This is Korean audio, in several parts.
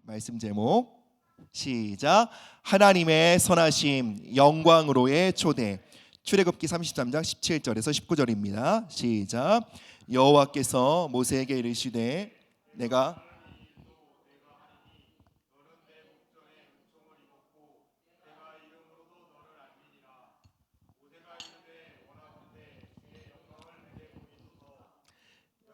말씀 제목 시작. 하나님의 선하심 영광으로의 초대. 출애굽기 33장 17절에서 19절입니다. 시작. 여호와께서 모세에게 이르시되 내가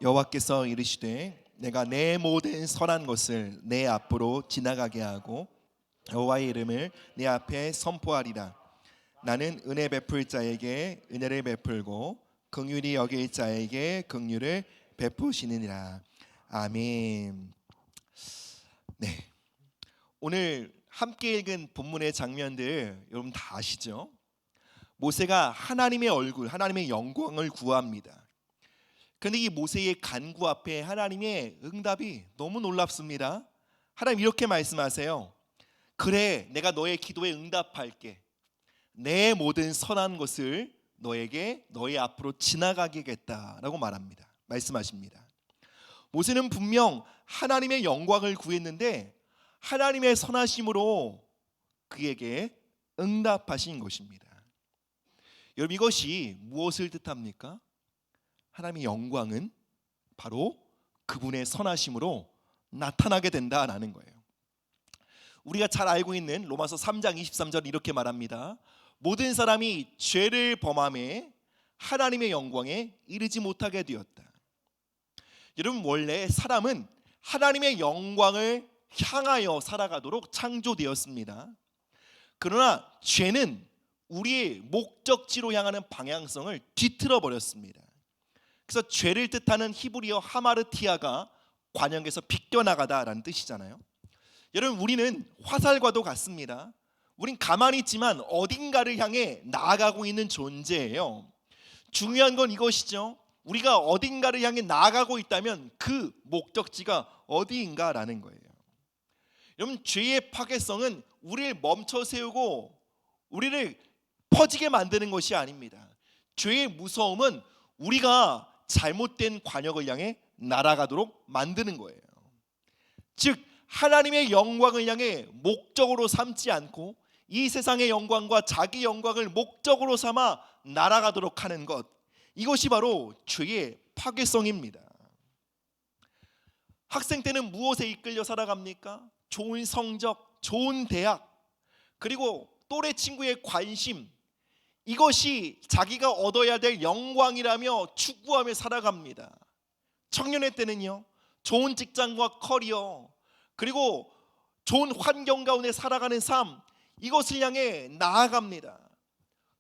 여호와께서 이르시되 내가 내 모든 선한 것을 내 앞으로 지나가게 하고 여호와의 이름을 내 앞에 선포하리라. 나는 은혜 베풀 자에게 은혜를 베풀고 긍휼히 여길 자에게 긍휼을 베푸시느니라. 아멘. 네, 오늘 함께 읽은 본문의 장면들 여러분 다 아시죠? 모세가 하나님의 얼굴, 하나님의 영광을 구합니다. 그런데 이 모세의 간구 앞에 하나님의 응답이 너무 놀랍습니다. 하나님 이렇게 말씀하세요. 그래, 내가 너의 기도에 응답할게. 내 모든 선한 것을 너에게 너의 앞으로 지나가게 하겠다라고 말씀하십니다. 모세는 분명 하나님의 영광을 구했는데 하나님의 선하심으로 그에게 응답하신 것입니다. 여러분, 이것이 무엇을 뜻합니까? 하나님의 영광은 바로 그분의 선하심으로 나타나게 된다라는 거예요. 우리가 잘 알고 있는 로마서 3장 23절 이렇게 말합니다. 모든 사람이 죄를 범함에 하나님의 영광에 이르지 못하게 되었다. 여러분, 원래 사람은 하나님의 영광을 향하여 살아가도록 창조되었습니다. 그러나 죄는 우리의 목적지로 향하는 방향성을 뒤틀어 버렸습니다. 그래서 죄를 뜻하는 히브리어 하마르티아가 관역에서 비껴나가다라는 뜻이잖아요. 여러분, 우리는 화살과도 같습니다. 우린 가만히 있지만 어딘가를 향해 나아가고 있는 존재예요. 중요한 건 이것이죠. 우리가 어딘가를 향해 나아가고 있다면 그 목적지가 어디인가라는 거예요. 여러분, 죄의 파괴성은 우리를 멈춰 세우고 우리를 퍼지게 만드는 것이 아닙니다. 죄의 무서움은 우리가 잘못된 관역을 향해 날아가도록 만드는 거예요. 즉, 하나님의 영광을 향해 목적으로 삼지 않고 이 세상의 영광과 자기 영광을 목적으로 삼아 날아가도록 하는 것, 이것이 바로 죄의 파괴성입니다. 학생 때는 무엇에 이끌려 살아갑니까? 좋은 성적, 좋은 대학, 그리고 또래 친구의 관심, 이것이 자기가 얻어야 될 영광이라며 추구하며 살아갑니다. 청년의 때는요, 좋은 직장과 커리어, 그리고 좋은 환경 가운데 살아가는 삶, 이것을 향해 나아갑니다.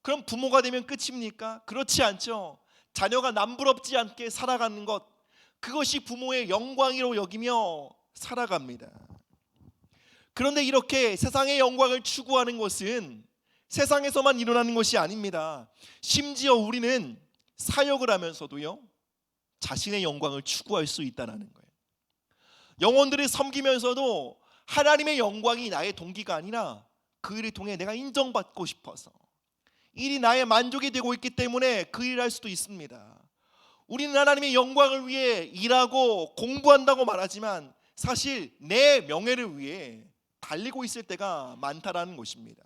그럼 부모가 되면 끝입니까? 그렇지 않죠. 자녀가 남부럽지 않게 살아가는 것, 그것이 부모의 영광이라고 여기며 살아갑니다. 그런데 이렇게 세상의 영광을 추구하는 것은 세상에서만 일어나는 것이 아닙니다. 심지어 우리는 사역을 하면서도요, 자신의 영광을 추구할 수 있다는 거예요. 영혼들을 섬기면서도 하나님의 영광이 나의 동기가 아니라 그 일을 통해 내가 인정받고 싶어서, 일이 나의 만족이 되고 있기 때문에 그 일을 할 수도 있습니다. 우리는 하나님의 영광을 위해 일하고 공부한다고 말하지만 사실 내 명예를 위해 달리고 있을 때가 많다라는 것입니다.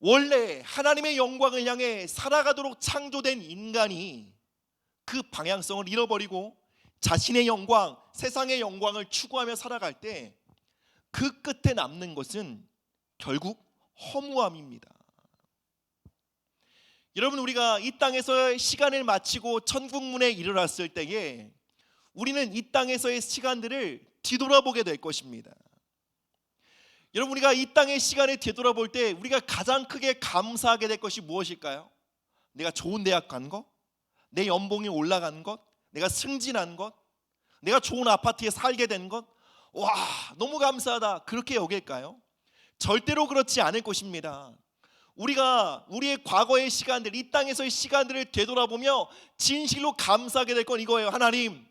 원래 하나님의 영광을 향해 살아가도록 창조된 인간이 그 방향성을 잃어버리고 자신의 영광, 세상의 영광을 추구하며 살아갈 때 그 끝에 남는 것은 결국 허무함입니다. 여러분, 우리가 이 땅에서의 시간을 마치고 천국문에 이르렀을 때에 우리는 이 땅에서의 시간들을 뒤돌아보게 될 것입니다. 여러분, 우리가 이 땅의 시간을 되돌아볼 때 우리가 가장 크게 감사하게 될 것이 무엇일까요? 내가 좋은 대학 간 것, 내 연봉이 올라간 것, 내가 승진한 것, 내가 좋은 아파트에 살게 된 것, 와, 너무 감사하다, 그렇게 여길까요? 절대로 그렇지 않을 것입니다. 우리가 우리의 과거의 시간들, 이 땅에서의 시간들을 되돌아보며 진실로 감사하게 될 건 이거예요. 하나님,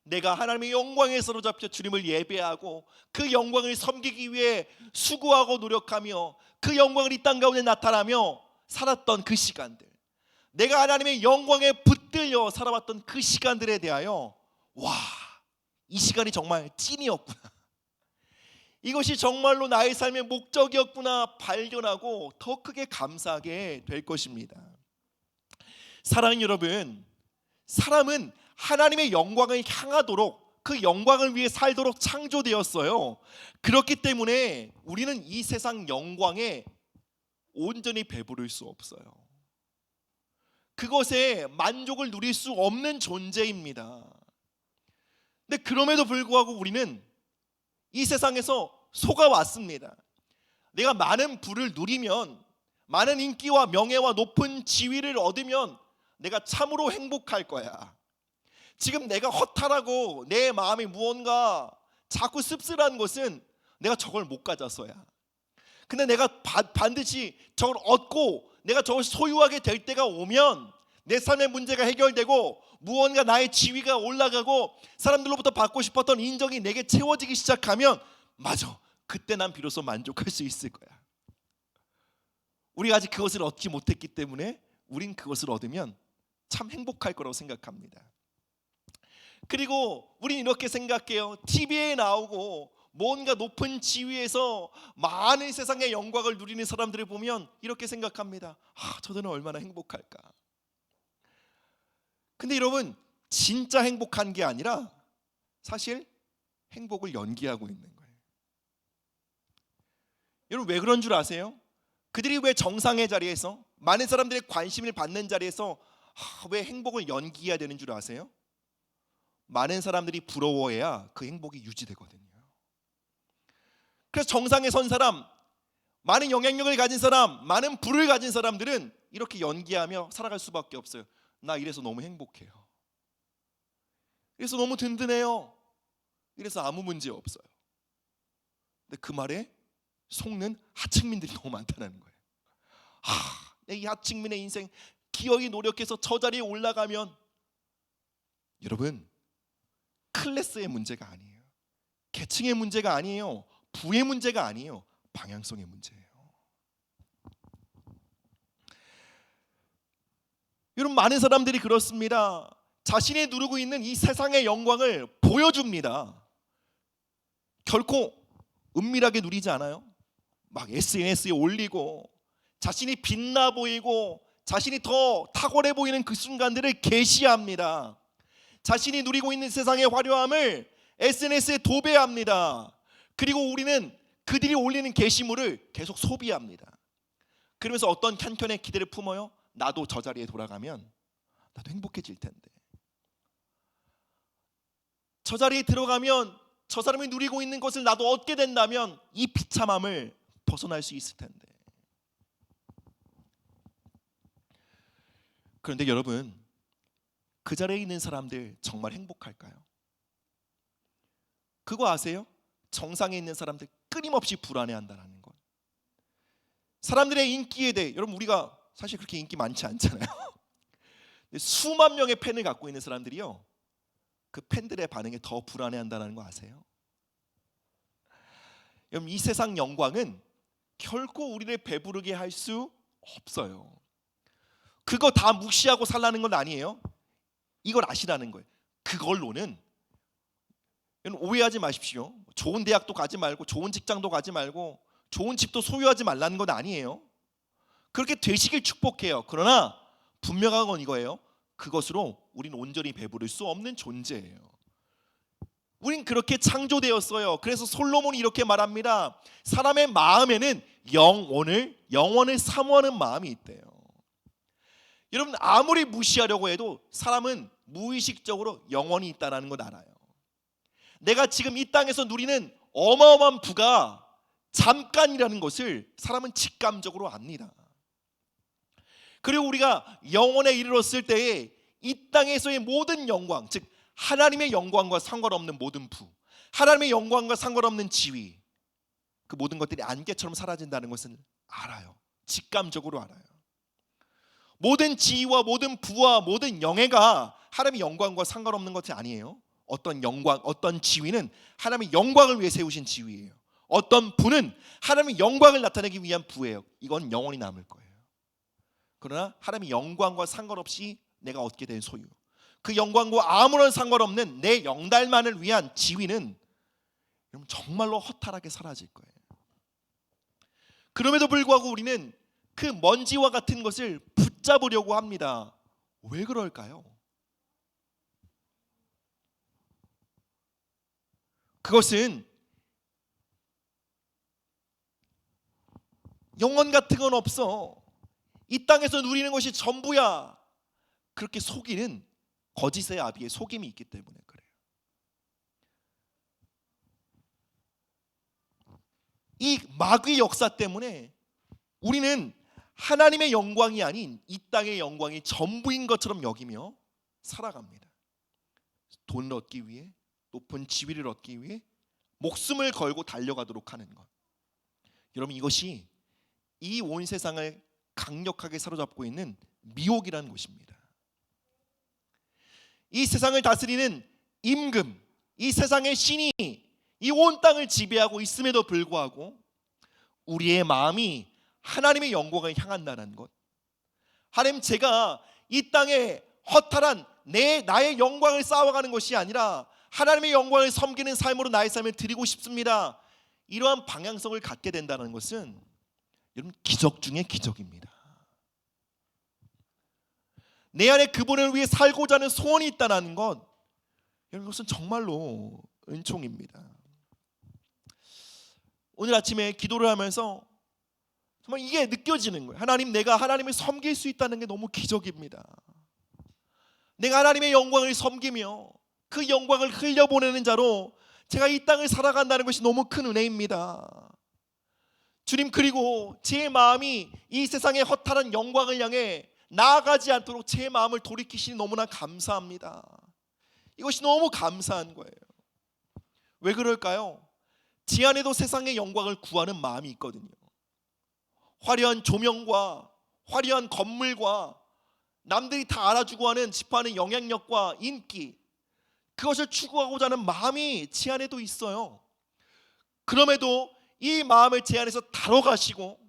내가 하나님의 영광에 사로잡혀 주님을 예배하고 그 영광을 섬기기 위해 수고하고 노력하며 그 영광을 이 땅 가운데 나타나며 살았던 그 시간들, 내가 하나님의 영광에 붙들려 살아왔던 그 시간들에 대하여 와, 이 시간이 정말 찐이었구나, 이것이 정말로 나의 삶의 목적이었구나 발견하고 더 크게 감사하게 될 것입니다. 사랑하는 여러분, 사람은 하나님의 영광을 향하도록, 그 영광을 위해 살도록 창조되었어요. 그렇기 때문에 우리는 이 세상 영광에 온전히 배부를 수 없어요. 그것에 만족을 누릴 수 없는 존재입니다. 근데 그럼에도 불구하고 우리는 이 세상에서 속아왔습니다. 내가 많은 부를 누리면, 많은 인기와 명예와 높은 지위를 얻으면 내가 참으로 행복할 거야. 지금 내가 허탈하고 내 마음이 무언가 자꾸 씁쓸한 것은 내가 저걸 못 가져서야. 근데 내가 반드시 저걸 얻고 내가 저걸 소유하게 될 때가 오면 내 삶의 문제가 해결되고 무언가 나의 지위가 올라가고 사람들로부터 받고 싶었던 인정이 내게 채워지기 시작하면, 맞아, 그때 난 비로소 만족할 수 있을 거야. 우리가 아직 그것을 얻지 못했기 때문에 우린 그것을 얻으면 참 행복할 거라고 생각합니다. 그리고 우린 이렇게 생각해요. TV에 나오고 뭔가 높은 지위에서 많은 세상의 영광을 누리는 사람들을 보면 이렇게 생각합니다. 저들은 얼마나 행복할까. 근데 여러분, 진짜 행복한 게 아니라 사실 행복을 연기하고 있는 거예요. 여러분, 왜 그런 줄 아세요? 그들이 왜 정상의 자리에서, 많은 사람들의 관심을 받는 자리에서 왜 행복을 연기해야 되는 줄 아세요? 많은 사람들이 부러워해야 그 행복이 유지되거든요. 그래서 정상에 선 사람, 많은 영향력을 가진 사람, 많은 부를 가진 사람들은 이렇게 연기하며 살아갈 수밖에 없어요. 나 이래서 너무 행복해요. 이래서 너무 든든해요. 이래서 아무 문제 없어요. 근데 그 말에 속는 하층민들이 너무 많다는 거예요. 내 이 하층민의 인생 기어이 노력해서 저 자리에 올라가면, 여러분, 클래스의 문제가 아니에요. 계층의 문제가 아니에요. 부의 문제가 아니에요. 방향성의 문제예요. 여러분, 많은 사람들이 그렇습니다. 자신이 누리고 있는 이 세상의 영광을 보여줍니다. 결코 은밀하게 누리지 않아요. 막 SNS에 올리고 자신이 빛나 보이고 자신이 더 탁월해 보이는 그 순간들을 게시합니다. 자신이 누리고 있는 세상의 화려함을 SNS에 도배합니다. 그리고 우리는 그들이 올리는 게시물을 계속 소비합니다. 그러면서 어떤 한켠의 기대를 품어요. 나도 저 자리에 돌아가면 나도 행복해질 텐데, 저 자리에 들어가면 저 사람이 누리고 있는 것을 나도 얻게 된다면 이 비참함을 벗어날 수 있을 텐데. 그런데 여러분, 그 자리에 있는 사람들 정말 행복할까요? 그거 아세요? 정상에 있는 사람들 끊임없이 불안해한다는 것. 사람들의 인기에 대해, 여러분, 우리가 사실 그렇게 인기 많지 않잖아요. 수만 명의 팬을 갖고 있는 사람들이요, 그 팬들의 반응에 더 불안해한다는 거 아세요? 여러분, 이 세상 영광은 결코 우리를 배부르게 할 수 없어요. 그거 다 무시하고 살라는 건 아니에요. 이걸 아시라는 거예요. 그걸로는, 오해하지 마십시오. 좋은 대학도 가지 말고 좋은 직장도 가지 말고 좋은 집도 소유하지 말라는 건 아니에요. 그렇게 되시길 축복해요. 그러나 분명한 건 이거예요. 그것으로 우리는 온전히 배부를 수 없는 존재예요. 우린 그렇게 창조되었어요. 그래서 솔로몬이 이렇게 말합니다. 사람의 마음에는 영원을 사모하는 마음이 있대요. 여러분, 아무리 무시하려고 해도 사람은 무의식적으로 영원이 있다는 걸 알아요. 내가 지금 이 땅에서 누리는 어마어마한 부가 잠깐이라는 것을 사람은 직감적으로 압니다. 그리고 우리가 영원에 이르렀을 때에 이 땅에서의 모든 영광, 즉 하나님의 영광과 상관없는 모든 부, 하나님의 영광과 상관없는 지위, 그 모든 것들이 안개처럼 사라진다는 것을 알아요. 직감적으로 알아요. 모든 지위와 모든 부와 모든 영예가 하나님의 영광과 상관없는 것이 아니에요. 어떤 영광, 어떤 지위는 하나님의 영광을 위해 세우신 지위예요. 어떤 부는 하나님의 영광을 나타내기 위한 부예요. 이건 영원히 남을 거예요. 그러나 하나님의 영광과 상관없이 내가 얻게 된 소유, 그 영광과 아무런 상관없는 내 영달만을 위한 지위는 여러분 정말로 허탈하게 사라질 거예요. 그럼에도 불구하고 우리는 그 먼지와 같은 것을 붙잡으려고 합니다. 왜 그럴까요? 그것은 영원 같은 건 없어, 이 땅에서 누리는 것이 전부야, 그렇게 속이는 거짓의 아비의 속임이 있기 때문에 그래요. 이 마귀의 역사 때문에 우리는 하나님의 영광이 아닌 이 땅의 영광이 전부인 것처럼 여기며 살아갑니다. 돈을 얻기 위해, 높은 지위를 얻기 위해 목숨을 걸고 달려가도록 하는 것. 여러분, 이것이 이 온 세상을 강력하게 사로잡고 있는 미혹이라는 것입니다. 이 세상을 다스리는 임금, 이 세상의 신이 이 온 땅을 지배하고 있음에도 불구하고 우리의 마음이 하나님의 영광을 향한다는 것. 하나님, 제가 이 땅에 허탈한 나의 영광을 쌓아가는 것이 아니라 하나님의 영광을 섬기는 삶으로 나의 삶을 드리고 싶습니다. 이러한 방향성을 갖게 된다는 것은 여러분 기적 중에 기적입니다. 내 안에 그분을 위해 살고자 하는 소원이 있다는 것, 여러분 그것은 정말로 은총입니다. 오늘 아침에 기도를 하면서 정말 이게 느껴지는 거예요. 하나님, 내가 하나님을 섬길 수 있다는 게 너무 기적입니다. 내가 하나님의 영광을 섬기며 그 영광을 흘려보내는 자로 제가 이 땅을 살아간다는 것이 너무 큰 은혜입니다. 주님, 그리고 제 마음이 이 세상의 허탈한 영광을 향해 나아가지 않도록 제 마음을 돌이키시니 너무나 감사합니다. 이것이 너무 감사한 거예요. 왜 그럴까요? 제 안에도 세상의 영광을 구하는 마음이 있거든요. 화려한 조명과 화려한 건물과 남들이 다 알아주고 하는 싶어하는 영향력과 인기, 그것을 추구하고자 하는 마음이 제 안에도 있어요. 그럼에도 이 마음을 제 안에서 다뤄가시고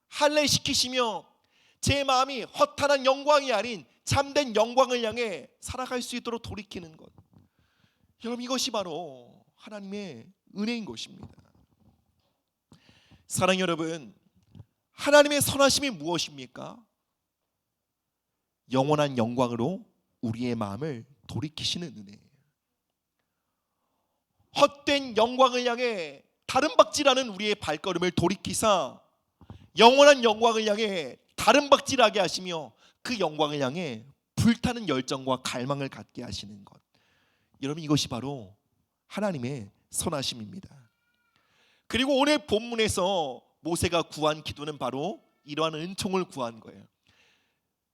할례시키시며 제 마음이 허탄한 영광이 아닌 참된 영광을 향해 살아갈 수 있도록 돌이키는 것, 여러분 이것이 바로 하나님의 은혜인 것입니다. 사랑 여러분, 하나님의 선하심이 무엇입니까? 영원한 영광으로 우리의 마음을 돌이키시는 은혜예요. 헛된 영광을 향해 다른 박질하는 우리의 발걸음을 돌이키사 영원한 영광을 향해 다른 박질하게 하시며 그 영광을 향해 불타는 열정과 갈망을 갖게 하시는 것, 여러분 이것이 바로 하나님의 선하심입니다. 그리고 오늘 본문에서 모세가 구한 기도는 바로 이러한 은총을 구한 거예요.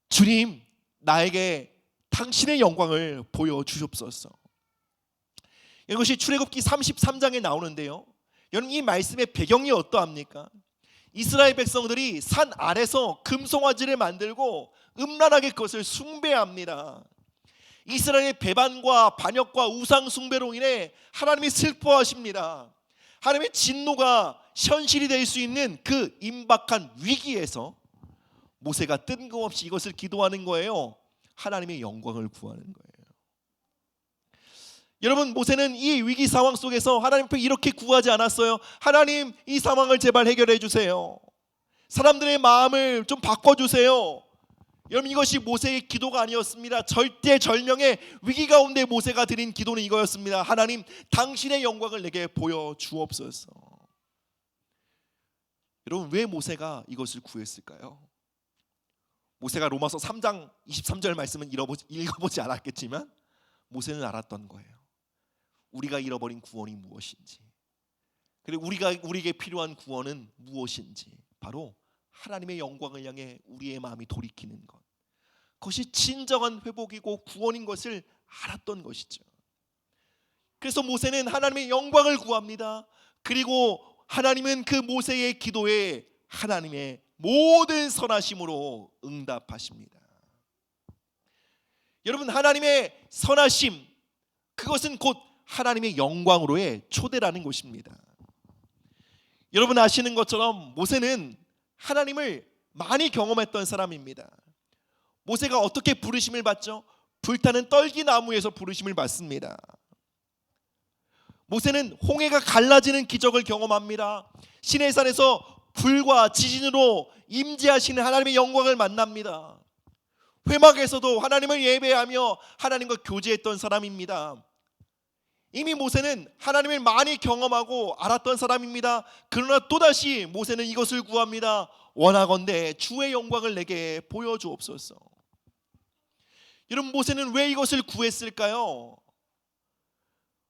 주님, 나에게 당신의 영광을 보여주옵소서. 이것이 출애굽기 33장에 나오는데요, 여러분 이 말씀의 배경이 어떠합니까? 이스라엘 백성들이 산 아래서 금송아지를 만들고 음란하게 그것을 숭배합니다. 이스라엘의 배반과 반역과 우상 숭배로 인해 하나님이 슬퍼하십니다. 하나님의 진노가 현실이 될 수 있는 그 임박한 위기에서 모세가 뜬금없이 이것을 기도하는 거예요. 하나님의 영광을 구하는 거예요. 여러분, 모세는 이 위기 상황 속에서 하나님 앞에 이렇게 구하지 않았어요. 하나님, 이 상황을 제발 해결해 주세요. 사람들의 마음을 좀 바꿔주세요. 여러분, 이것이 모세의 기도가 아니었습니다. 절대절명의 위기 가운데 모세가 드린 기도는 이거였습니다. 하나님, 당신의 영광을 내게 보여주옵소서. 여러분, 왜 모세가 이것을 구했을까요? 모세가 로마서 3장 23절 말씀은 읽어보지 않았겠지만 모세는 알았던 거예요. 우리가 잃어버린 구원이 무엇인지, 그리고 우리에게 필요한 구원은 무엇인지, 바로 하나님의 영광을 향해 우리의 마음이 돌이키는 것, 그것이 진정한 회복이고 구원인 것을 알았던 것이죠. 그래서 모세는 하나님의 영광을 구합니다. 그리고 하나님은 그 모세의 기도에 하나님의 모든 선하심으로 응답하십니다. 여러분, 하나님의 선하심, 그것은 곧 하나님의 영광으로의 초대라는 것입니다. 여러분 아시는 것처럼 모세는 하나님을 많이 경험했던 사람입니다. 모세가 어떻게 부르심을 받죠? 불타는 떨기나무에서 부르심을 받습니다. 모세는 홍해가 갈라지는 기적을 경험합니다. 시내산에서 불과 지진으로 임재하시는 하나님의 영광을 만납니다. 회막에서도 하나님을 예배하며 하나님과 교제했던 사람입니다. 이미 모세는 하나님을 많이 경험하고 알았던 사람입니다. 그러나 또다시 모세는 이것을 구합니다. 원하건대 주의 영광을 내게 보여주옵소서. 여러분, 모세는 왜 이것을 구했을까요?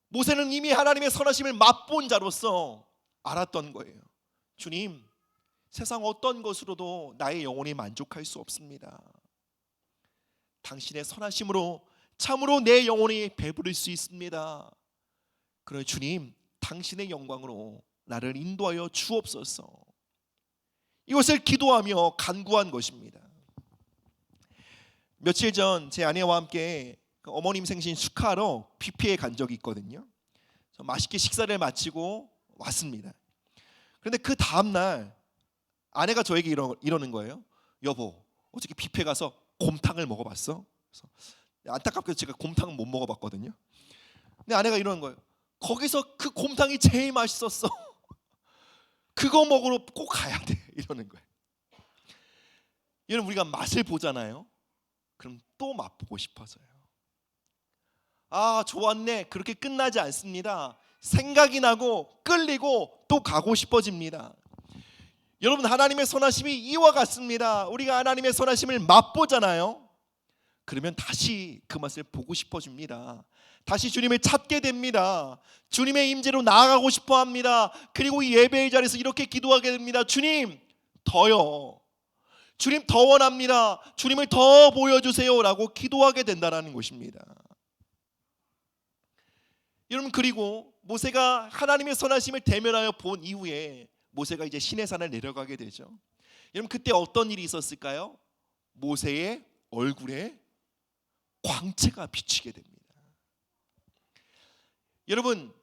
모세는 이미 하나님의 선하심을 맛본 자로서 알았던 거예요. 주님, 세상 어떤 것으로도 나의 영혼이 만족할 수 없습니다. 당신의 선하심으로 참으로 내 영혼이 배부를 수 있습니다. 그러나 주님, 당신의 영광으로 나를 인도하여 주옵소서. 이것을 기도하며 간구한 것입니다. 며칠 전 제 아내와 함께 어머님 생신 축하하러 뷔페에 간 적이 있거든요. 맛있게 식사를 마치고 왔습니다. 그런데 그 다음날 아내가 저에게 이러는 거예요. 여보, 어저께 뷔페 가서 곰탕을 먹어봤어? 그래서 안타깝게도 제가 곰탕은 못 먹어봤거든요. 근데 아내가 이러는 거예요. 거기서 그 곰탕이 제일 맛있었어. 그거 먹으러 꼭 가야 돼. 이러는 거예요. 여러분, 우리가 맛을 보잖아요. 그럼 또 맛보고 싶어져요. 아, 좋았네. 그렇게 끝나지 않습니다. 생각이 나고 끌리고 또 가고 싶어집니다. 여러분, 하나님의 선하심이 이와 같습니다. 우리가 하나님의 선하심을 맛보잖아요. 그러면 다시 그 맛을 보고 싶어집니다. 다시 주님을 찾게 됩니다. 주님의 임재로 나아가고 싶어합니다. 그리고 이 예배의 자리에서 이렇게 기도하게 됩니다. 주님, 더요. 주님, 더 원합니다. 주님을 더 보여주세요 라고 기도하게 된다는 것입니다. 여러분, 그리고 모세가 하나님의 선하심을 대면하여 본 이후에 모세가 이제 시내산을 내려가게 되죠. 여러분, 그때 어떤 일이 있었을까요? 모세의 얼굴에 광채가 비치게 됩니다. 여러분,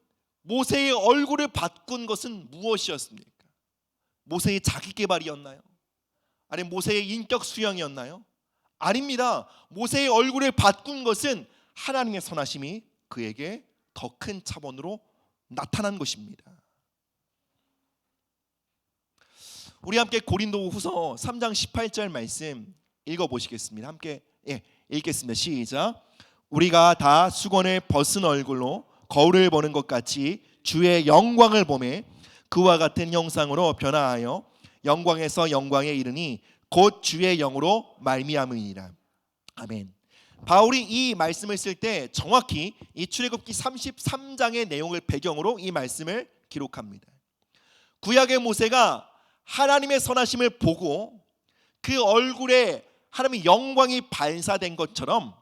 모세의 얼굴을 바꾼 것은 무엇이었습니까? 모세의 자기개발이었나요? 아니면 모세의 인격 수양이었나요? 아닙니다. 모세의 얼굴을 바꾼 것은 하나님의 선하심이 그에게 더 큰 차원으로 나타난 것입니다. 우리 함께 고린도후서 3장 18절 말씀 읽어보시겠습니다. 함께 읽겠습니다. 시작. 우리가 다 수건을 벗은 얼굴로 거울을 보는 것 같이 주의 영광을 보매 그와 같은 형상으로 변화하여 영광에서 영광에 이르니 곧 주의 영으로 말미암으니라. 아멘. 바울이 이 말씀을 쓸 때 정확히 이 출애굽기 33장의 내용을 배경으로 이 말씀을 기록합니다. 구약의 모세가 하나님의 선하심을 보고 그 얼굴에 하나님의 영광이 반사된 것처럼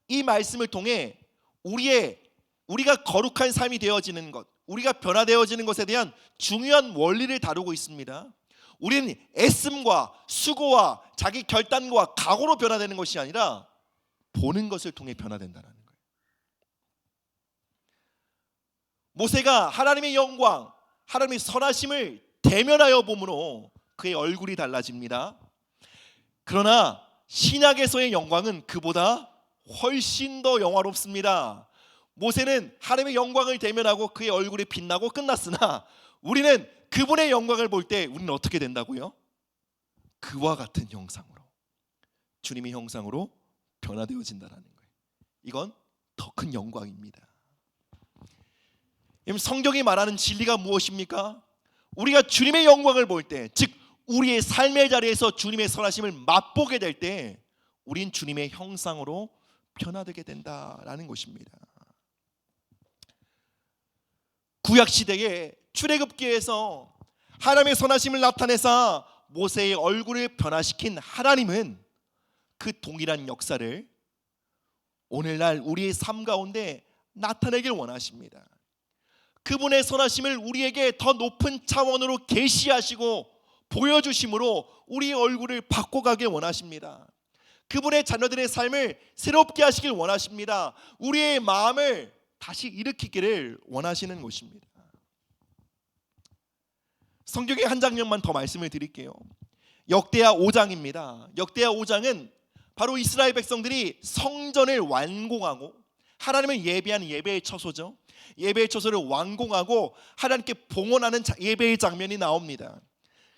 이 말씀을 통해 우리가 거룩한 삶이 되어지는 것, 우리가 변화되어지는 것에 대한 중요한 원리를 다루고 있습니다. 우리는 애씀과 수고와 자기 결단과 각오로 변화되는 것이 아니라 보는 것을 통해 변화된다는 거예요. 모세가 하나님의 영광, 하나님의 선하심을 대면하여 봄으로 그의 얼굴이 달라집니다. 그러나 신약에서의 영광은 그보다 훨씬 더 영화롭습니다. 모세는 하나님의 영광을 대면하고 그의 얼굴이 빛나고 끝났으나 우리는 그분의 영광을 볼 때 우리는 어떻게 된다고요? 그와 같은 형상으로, 주님의 형상으로 변화되어진다는 거예요. 이건 더 큰 영광입니다. 성경이 말하는 진리가 무엇입니까? 우리가 주님의 영광을 볼 때, 즉 우리의 삶의 자리에서 주님의 선하심을 맛보게 될 때 우린 주님의 형상으로 변화되게 된다라는 것입니다. 구약시대에 출애굽기에서 하나님의 선하심을 나타내사 모세의 얼굴을 변화시킨 하나님은 그 동일한 역사를 오늘날 우리의 삶 가운데 나타내길 원하십니다. 그분의 선하심을 우리에게 더 높은 차원으로 계시하시고 보여주심으로 우리의 얼굴을 바꿔가길 원하십니다. 그분의 자녀들의 삶을 새롭게 하시길 원하십니다. 우리의 마음을 다시 일으키기를 원하시는 것입니다. 성경의 한 장면만 더 말씀을 드릴게요. 역대하 5장입니다. 역대하 5장은 바로 이스라엘 백성들이 성전을 완공하고 하나님을 예배하는 예배의 처소죠. 예배의 처소를 완공하고 하나님께 봉헌하는 예배의 장면이 나옵니다.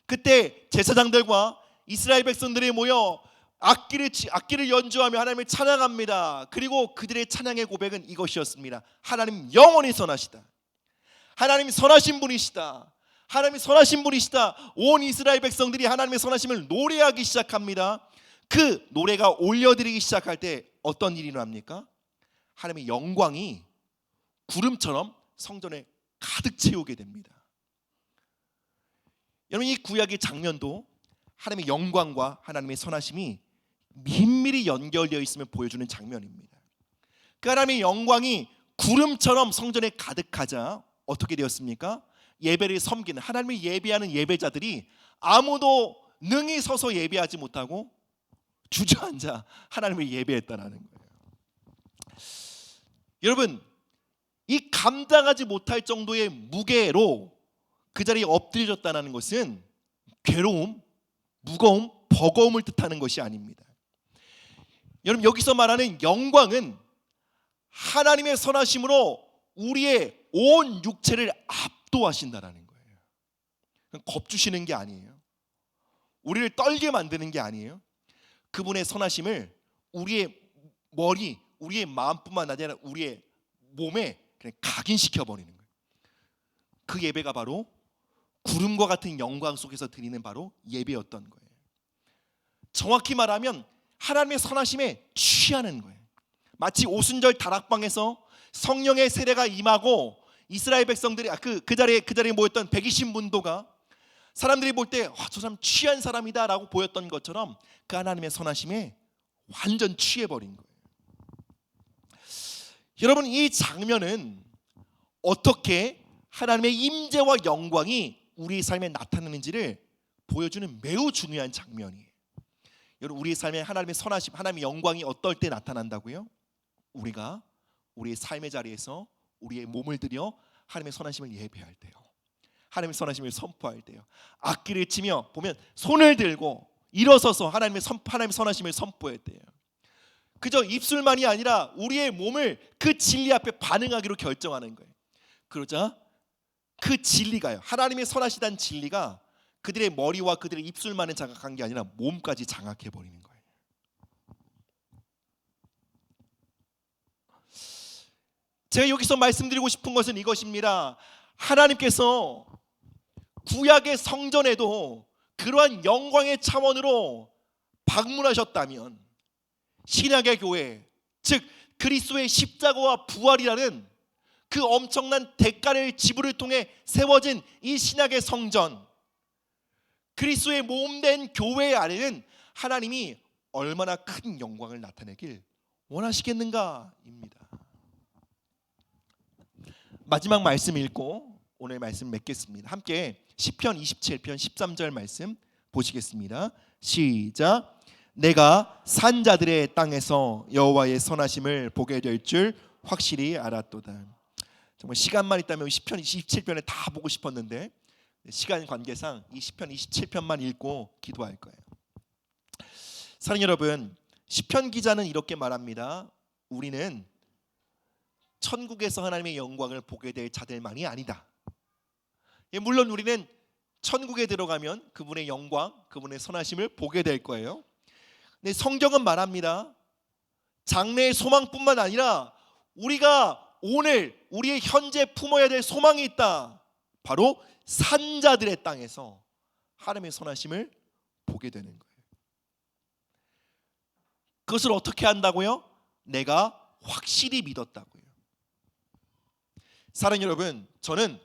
그때 제사장들과 이스라엘 백성들이 모여 악기를 연주하며 하나님을 찬양합니다. 그리고 그들의 찬양의 고백은 이것이었습니다. 하나님 영원히 선하시다. 하나님 선하신 분이시다. 하나님이 선하신 분이시다. 온 이스라엘 백성들이 하나님의 선하심을 노래하기 시작합니다. 그 노래가 올려드리기 시작할 때 어떤 일이 일어납니까? 하나님의 영광이 구름처럼 성전에 가득 채우게 됩니다. 여러분, 이 구약의 장면도 하나님의 영광과 하나님의 선하심이 긴밀히 연결되어 있음을 보여주는 장면입니다. 그 하나님의 영광이 구름처럼 성전에 가득하자 어떻게 되었습니까? 예배를 섬기는, 하나님을 예배하는 예배자들이 아무도 능히 서서 예배하지 못하고 주저앉아 하나님을 예배했다라는 거예요. 여러분, 이 감당하지 못할 정도의 무게로 그 자리에 엎드려졌다는 것은 괴로움, 무거움, 버거움을 뜻하는 것이 아닙니다. 여러분, 여기서 말하는 영광은 하나님의 선하심으로 우리의 온 육체를 압도하신다라는 거예요. 겁주시는 게 아니에요. 우리를 떨게 만드는 게 아니에요. 그분의 선하심을 우리의 머리, 우리의 마음뿐만 아니라 우리의 몸에 그냥 각인시켜 버리는 거예요. 그 예배가 바로 구름과 같은 영광 속에서 드리는 바로 예배였던 거예요. 정확히 말하면 하나님의 선하심에 취하는 거예요. 마치 오순절 다락방에서 성령의 세례가 임하고 이스라엘 백성들이 그 자리에 모였던 120문도가 사람들이 볼 때 저 사람 취한 사람이다라고 보였던 것처럼 그 하나님의 선하심에 완전 취해버린 거예요. 여러분, 이 장면은 어떻게 하나님의 임재와 영광이 우리의 삶에 나타나는지를 보여주는 매우 중요한 장면이에요. 여러분, 우리의 삶에 하나님의 선하심, 하나님의 영광이 어떨 때 나타난다고요? 우리가 우리의 삶의 자리에서 우리의 몸을 들여 하나님의 선하심을 예배할 때요, 하나님의 선하심을 선포할 때요, 악기를 치며 보면 손을 들고 일어서서 하나님의 선하심을 선포할 때요, 그저 입술만이 아니라 우리의 몸을 그 진리 앞에 반응하기로 결정하는 거예요. 그러자 그 진리가요, 하나님의 선하시다는 진리가 그들의 머리와 그들의 입술만을 장악한 게 아니라 몸까지 장악해 버리는 거예요. 제가 여기서 말씀드리고 싶은 것은 이것입니다. 하나님께서 구약의 성전에도 그러한 영광의 차원으로 방문하셨다면 신약의 교회, 즉 그리스도의 십자가와 부활이라는 그 엄청난 대가를 지불을 통해 세워진 이 신약의 성전, 그리스도의 몸된 교회 안에는 하나님이 얼마나 큰 영광을 나타내길 원하시겠는가입니다. 마지막 말씀 읽고 오늘 말씀 맺겠습니다. 함께 시편 27편 13절 말씀 보시겠습니다. 시작. 내가 산자들의 땅에서 여호와의 선하심을 보게 될 줄 확실히 알았도다. 정말 시간만 있다면 시편 27편을 다 보고 싶었는데 시간 관계상 이 시편 27편만 읽고 기도할 거예요. 사랑하는 여러분, 시편 기자는 이렇게 말합니다. 우리는 천국에서 하나님의 영광을 보게 될 자들만이 아니다. 물론 우리는 천국에 들어가면 그분의 영광, 그분의 선하심을 보게 될 거예요. 근데 성경은 말합니다. 장래의 소망뿐만 아니라 우리가 오늘 우리의 현재 품어야 될 소망이 있다. 바로 산자들의 땅에서 하나님의 선하심을 보게 되는 거예요. 그것을 어떻게 한다고요? 내가 확실히 믿었다고요. 사랑하는 여러분, 저는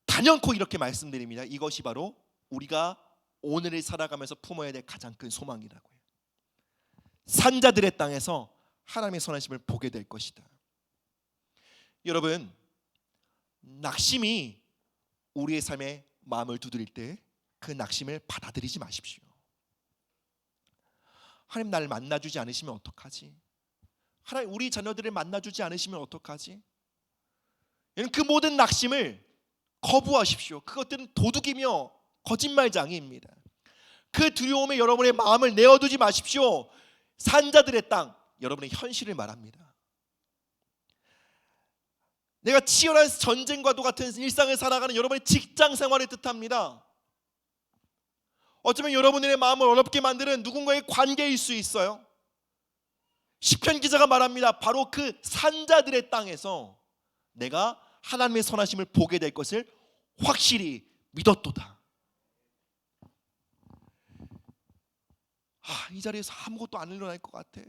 단연코 이렇게 말씀드립니다. 이것이 바로 우리가 오늘을 살아가면서 품어야 될 가장 큰 소망이라고요. 산자들의 땅에서 하나님의 선하심을 보게 될 것이다. 여러분, 낙심이 우리의 삶에 마음을 두드릴 때 그 낙심을 받아들이지 마십시오. 하나님 나를 만나주지 않으시면 어떡하지? 하나님 우리 자녀들을 만나주지 않으시면 어떡하지? 그 모든 낙심을 거부하십시오. 그것들은 도둑이며 거짓말장애입니다. 그 두려움에 여러분의 마음을 내어두지 마십시오. 산자들의 땅, 여러분의 현실을 말합니다. 내가 치열한 전쟁과도 같은 일상을 살아가는 여러분의 직장 생활을 뜻합니다. 어쩌면 여러분들의 마음을 어렵게 만드는 누군가의 관계일 수 있어요. 시편 기자가 말합니다. 바로 그 산자들의 땅에서 내가 하나님의 선하심을 보게 될 것을 확실히 믿었도다. 이 자리에서 아무것도 안 일어날 것 같아.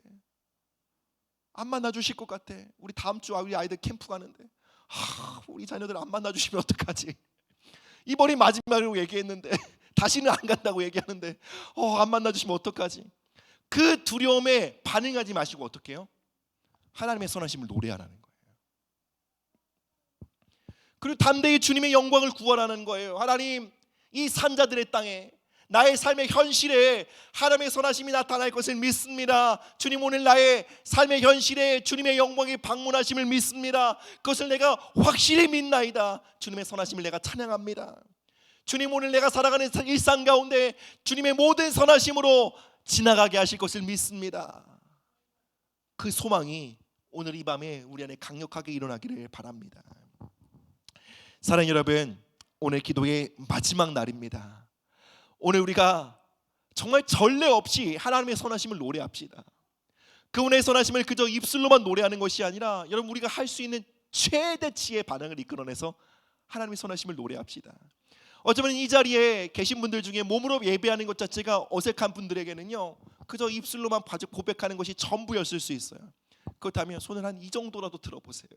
안 만나주실 것 같아. 우리 다음 주 우리 아이들 캠프 가는데 우리 자녀들 안 만나주시면 어떡하지? 이번이 마지막으로 얘기했는데 다시는 안 간다고 얘기하는데 안 만나주시면 어떡하지? 그 두려움에 반응하지 마시고 어떻게 해요? 하나님의 선하심을 노래하라는 거예요. 그리고 담대히 주님의 영광을 구하라는 거예요. 하나님, 이 산자들의 땅에 나의 삶의 현실에 하나님의 선하심이 나타날 것을 믿습니다. 주님, 오늘 나의 삶의 현실에 주님의 영광이 방문하심을 믿습니다. 그것을 내가 확실히 믿나이다. 주님의 선하심을 내가 찬양합니다. 주님, 오늘 내가 살아가는 일상 가운데 주님의 모든 선하심으로 지나가게 하실 것을 믿습니다. 그 소망이 오늘 이 밤에 우리 안에 강력하게 일어나기를 바랍니다. 사랑하는 여러분, 오늘 기도의 마지막 날입니다. 오늘 우리가 정말 전례 없이 하나님의 선하심을 노래합시다. 그분의 선하심을 그저 입술로만 노래하는 것이 아니라 여러분, 우리가 할 수 있는 최대치의 반응을 이끌어내서 하나님의 선하심을 노래합시다. 어쩌면 이 자리에 계신 분들 중에 몸으로 예배하는 것 자체가 어색한 분들에게는요, 그저 입술로만 고백하는 것이 전부였을 수 있어요. 그렇다면 손을 한 이 정도라도 들어보세요.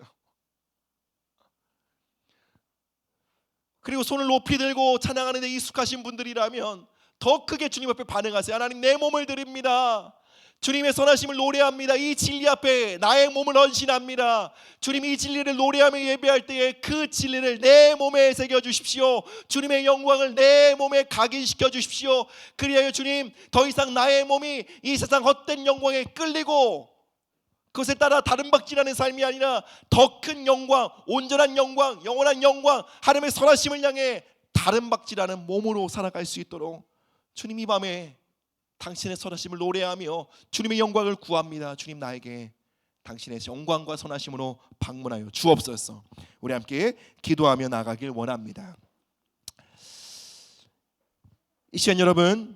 그리고 손을 높이 들고 찬양하는 데 익숙하신 분들이라면 더 크게 주님 앞에 반응하세요. 하나님, 내 몸을 드립니다. 주님의 선하심을 노래합니다. 이 진리 앞에 나의 몸을 헌신합니다. 주님, 이 진리를 노래하며 예배할 때에 그 진리를 내 몸에 새겨주십시오. 주님의 영광을 내 몸에 각인시켜 주십시오. 그리하여 주님, 더 이상 나의 몸이 이 세상 헛된 영광에 끌리고 그것에 따라 다름박질하는 삶이 아니라 더 큰 영광, 온전한 영광, 영원한 영광, 하나님의 선하심을 향해 다름박질하는 몸으로 살아갈 수 있도록 주님, 이 밤에 당신의 선하심을 노래하며 주님의 영광을 구합니다. 주님, 나에게 당신의 영광과 선하심으로 방문하여 주옵소서. 우리 함께 기도하며 나가길 원합니다. 이 시간 여러분,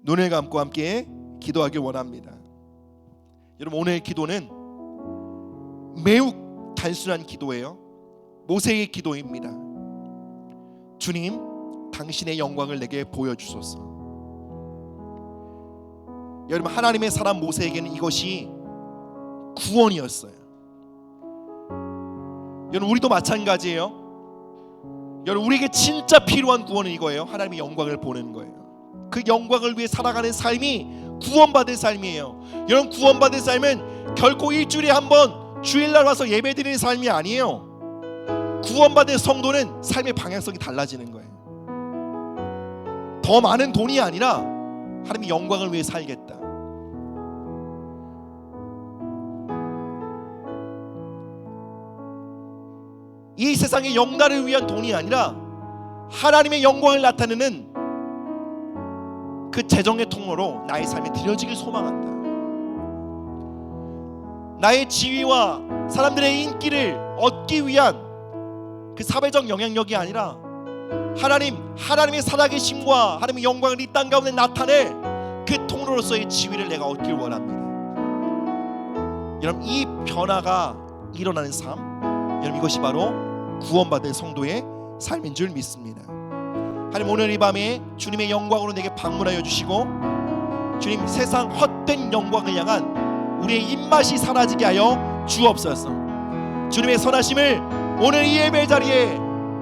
눈을 감고 함께 기도하길 원합니다. 여러분, 오늘 기도는 매우 단순한 기도예요. 모세의 기도입니다. 주님, 당신의 영광을 내게 보여주소서. 여러분, 하나님의 사람 모세에게는 이것이 구원이었어요. 여러분, 우리도 마찬가지예요. 여러분, 우리에게 진짜 필요한 구원은 이거예요. 하나님의 영광을 보는 거예요. 그 영광을 위해 살아가는 삶이 구원받은 삶이에요. 여러분, 구원받은 삶은 결코 일주일에 한 번 주일날 와서 예배드리는 삶이 아니에요. 구원받은 성도는 삶의 방향성이 달라지는 거예요. 더 많은 돈이 아니라 하나님의 영광을 위해 살겠다. 이 세상의 영달을 위한 돈이 아니라 하나님의 영광을 나타내는 그 재정의 통로로 나의 삶이 드려지길 소망한다. 나의 지위와 사람들의 인기를 얻기 위한 그 사회적 영향력이 아니라 하나님의 살아계심과 하나님의 영광을 이 땅 가운데 나타낼 그 통로로서의 지위를 내가 얻길 원합니다. 여러분, 이 변화가 일어나는 삶, 여러분, 이것이 바로 구원받은 성도의 삶인 줄 믿습니다. 하나님, 오늘 이 밤에 주님의 영광으로 내게 방문하여 주시고 주님, 세상 헛된 영광을 향한 우리의 입맛이 사라지게 하여 주옵소서. 주님의 선하심을 오늘 이 예배 자리에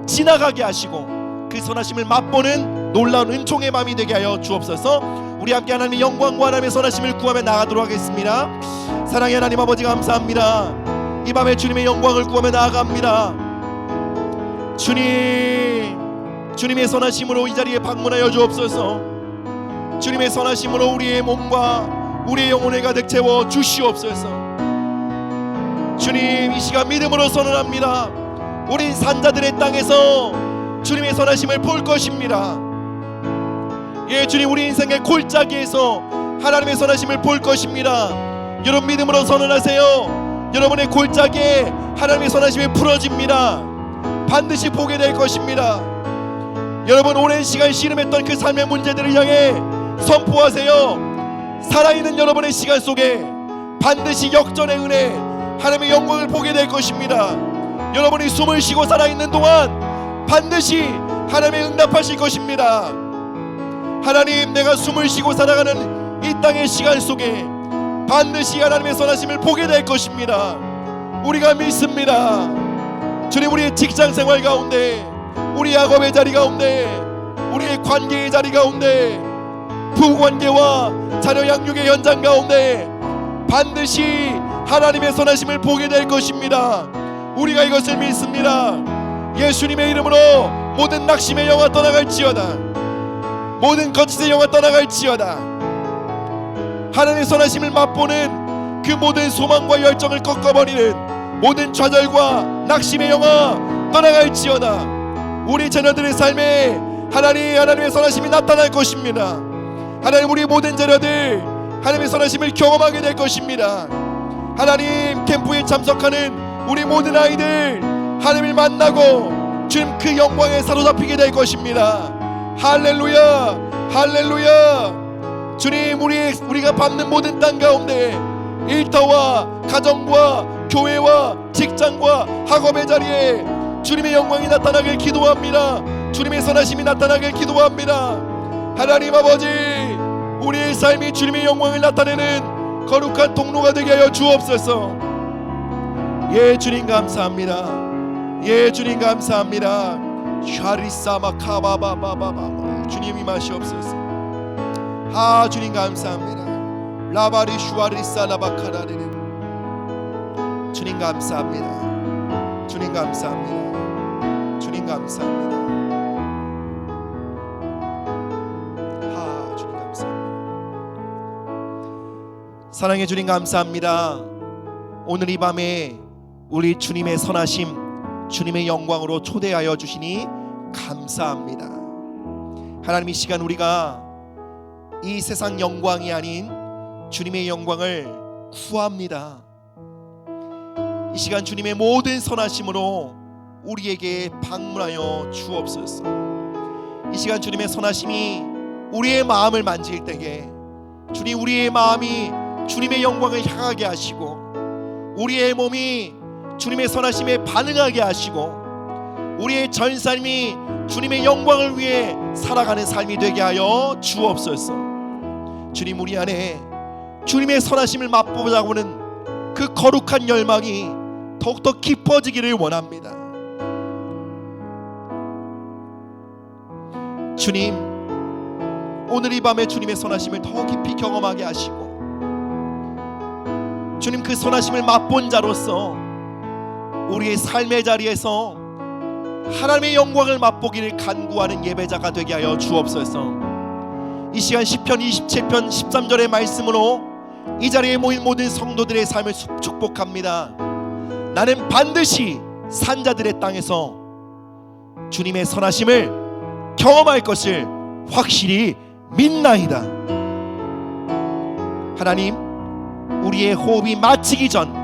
지나가게 하시고 그 선하심을 맛보는 놀라운 은총의 마음이 되게 하여 주옵소서. 우리 함께 하나님의 영광과 하나님의 선하심을 구하며 나가도록 하겠습니다. 사랑의 하나님 아버지, 감사합니다. 이 밤에 주님의 영광을 구하며 나아갑니다. 주님의 선하심으로 이 자리에 방문하여 주옵소서. 주님의 선하심으로 우리의 몸과 우리의 영혼을 가득 채워 주시옵소서. 주님, 이 시간 믿음으로 선언합니다. 우린 산자들의 땅에서 주님의 선하심을 볼 것입니다. 예, 주님, 우리 인생의 골짜기에서 하나님의 선하심을 볼 것입니다. 여러분 믿음으로 선언하세요. 여러분의 골짜기에 하나님의 선하심이 풀어집니다. 반드시 보게 될 것입니다. 여러분 오랜 시간 씨름했던 그 삶의 문제들을 향해 선포하세요. 살아있는 여러분의 시간 속에 반드시 역전의 은혜, 하나님의 영광을 보게 될 것입니다. 여러분이 숨을 쉬고 살아있는 동안 반드시 하나님의 응답하실 것입니다. 하나님, 내가 숨을 쉬고 살아가는 이 땅의 시간 속에 반드시 하나님의 선하심을 보게 될 것입니다. 우리가 믿습니다. 주님, 우리의 직장생활 가운데, 우리 학업의 자리 가운데, 우리의 관계의 자리 가운데, 부부관계와 자녀 양육의 현장 가운데 반드시 하나님의 선하심을 보게 될 것입니다. 우리가 이것을 믿습니다. 예수님의 이름으로 모든 낙심의 영화 떠나갈지어다. 모든 거짓의 영화 떠나갈지어다. 하나님의 선하심을 맛보는 그 모든 소망과 열정을 꺾어버리는 모든 좌절과 낙심의 영화 떠나갈지어다. 우리 자녀들의 삶에 하나님의 선하심이 나타날 것입니다. 하나님, 우리 모든 자녀들 하나님의 선하심을 경험하게 될 것입니다. 하나님, 캠프에 참석하는 우리 모든 아이들 하나님을 만나고 주님 그 영광에 사로잡히게 될 것입니다. 할렐루야, 할렐루야. 주님, 우리가 밟는 모든 땅 가운데 일터와 가정과 교회와 직장과 학업의 자리에 주님의 영광이 나타나길 기도합니다. 주님의 선하심이 나타나길 기도합니다. 하나님 아버지, 우리의 삶이 주님의 영광을 나타내는 거룩한 통로가 되게 하여 주옵소서. 예, 주님 감사합니다. 예, 주님 감사합니다. 샤리사마카바바바바바. 주님 임하시옵소서. 아, 주님 감사합니다. 라바리 슈아리사라바카라리네. 주님 감사합니다. 주님 감사합니다. 주님 감사합니다. 아, 주님 감사합니다. 사랑의 주님 감사합니다. 오늘 이 밤에 우리 주님의 선하심, 주님의 영광으로 초대하여 주시니 감사합니다. 하나님, 이 시간 우리가 이 세상 영광이 아닌 주님의 영광을 구합니다. 이 시간 주님의 모든 선하심으로 우리에게 방문하여 주옵소서. 이 시간 주님의 선하심이 우리의 마음을 만질 때에 주님, 우리의 마음이 주님의 영광을 향하게 하시고 우리의 몸이 주님의 선하심에 반응하게 하시고 우리의 전 삶이 주님의 영광을 위해 살아가는 삶이 되게 하여 주옵소서. 주님, 우리 안에 주님의 선하심을 맛보자고 하는 그 거룩한 열망이 더욱더 깊어지기를 원합니다. 주님, 오늘 이 밤에 주님의 선하심을 더 깊이 경험하게 하시고 주님, 그 선하심을 맛본 자로서 우리의 삶의 자리에서 하나님의 영광을 맛보기를 간구하는 예배자가 되게 하여 주옵소서. 이 시간 시편 27편 13절의 말씀으로 이 자리에 모인 모든 성도들의 삶을 축복합니다. 나는 반드시 산자들의 땅에서 주님의 선하심을 경험할 것을 확실히 믿나이다. 하나님, 우리의 호흡이 마치기 전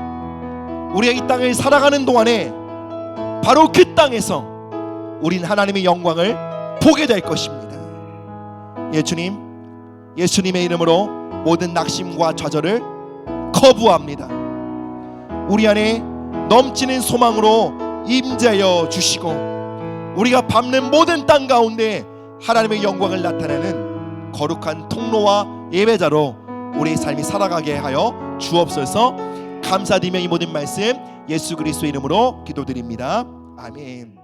우리가 이 땅을 살아가는 동안에 바로 그 땅에서 우린 하나님의 영광을 보게 될 것입니다. 예, 주님, 예수님의 이름으로 모든 낙심과 좌절을 거부합니다. 우리 안에 넘치는 소망으로 임재하여 주시고 우리가 밟는 모든 땅 가운데 하나님의 영광을 나타내는 거룩한 통로와 예배자로 우리의 삶이 살아가게 하여 주옵소서. 감사드리며 이 모든 말씀 예수 그리스도의 이름으로 기도드립니다. 아멘.